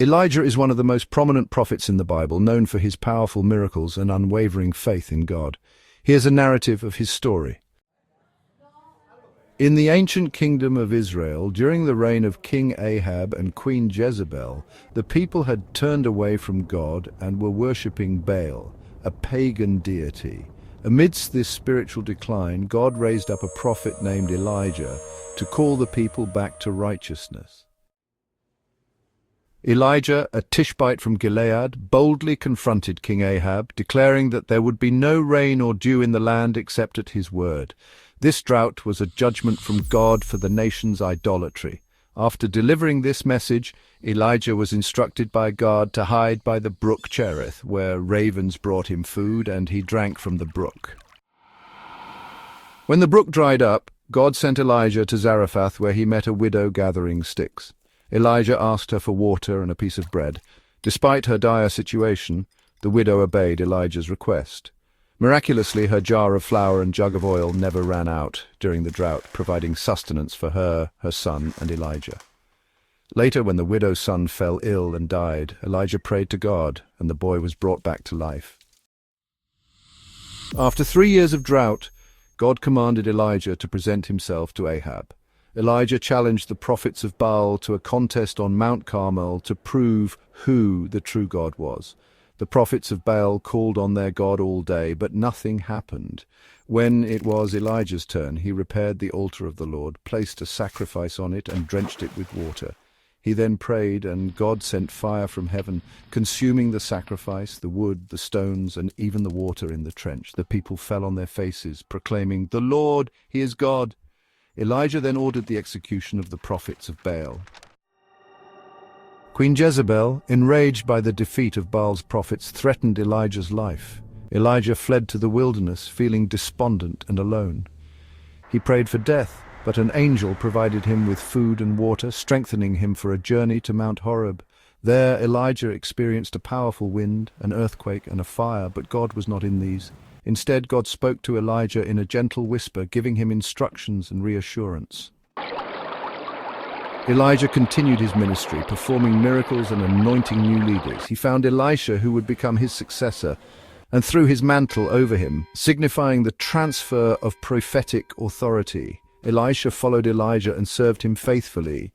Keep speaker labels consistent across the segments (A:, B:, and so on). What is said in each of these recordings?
A: Elijah is one of the most prominent prophets in the Bible, known for his powerful miracles and unwavering faith in God. Here's a narrative of his story. In the ancient kingdom of Israel, during the reign of King Ahab and Queen Jezebel, the people had turned away from God and were worshipping Baal, a pagan deity. Amidst this spiritual decline, God raised up a prophet named Elijah to call the people back to righteousness. Elijah, a Tishbite from Gilead, boldly confronted King Ahab, declaring that there would be no rain or dew in the land except at his word. This drought was a judgment from God for the nation's idolatry. After delivering this message, Elijah was instructed by God to hide by the brook Cherith, where ravens brought him food, and he drank from the brook. When the brook dried up, God sent Elijah to Zarephath, where he met a widow gathering sticks. Elijah asked her for water and a piece of bread. Despite her dire situation, the widow obeyed Elijah's request. Miraculously, her jar of flour and jug of oil never ran out during the drought, providing sustenance for her, her son, and Elijah. Later, when the widow's son fell ill and died, Elijah prayed to God, and the boy was brought back to life. After 3 years of drought, God commanded Elijah to present himself to Ahab. Elijah challenged the prophets of Baal to a contest on Mount Carmel to prove who the true God was. The prophets of Baal called on their God all day, but nothing happened. When it was Elijah's turn, he repaired the altar of the Lord, placed a sacrifice on it, and drenched it with water. He then prayed, and God sent fire from heaven, consuming the sacrifice, the wood, the stones, and even the water in the trench. The people fell on their faces, proclaiming, "The Lord, He is God." Elijah then ordered the execution of the prophets of Baal. Queen Jezebel, enraged by the defeat of Baal's prophets, threatened Elijah's life. Elijah fled to the wilderness, feeling despondent and alone. He prayed for death, but an angel provided him with food and water, strengthening him for a journey to Mount Horeb. There Elijah experienced a powerful wind, an earthquake, and a fire, but God was not in these. Instead, God spoke to Elijah in a gentle whisper, giving him instructions and reassurance. Elijah continued his ministry, performing miracles and anointing new leaders. He found Elisha, who would become his successor, and threw his mantle over him, signifying the transfer of prophetic authority. Elisha followed Elijah and served him faithfully.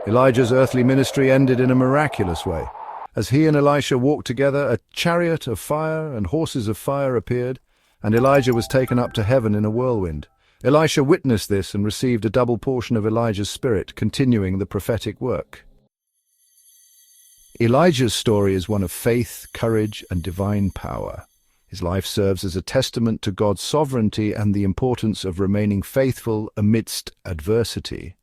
A: Elijah's earthly ministry ended in a miraculous way. As he and Elisha walked together, a chariot of fire and horses of fire appeared, and Elijah was taken up to heaven in a whirlwind. Elisha witnessed this and received a double portion of Elijah's spirit, continuing the prophetic work. Elijah's story is one of faith, courage, and divine power. His life serves as a testament to God's sovereignty and the importance of remaining faithful amidst adversity.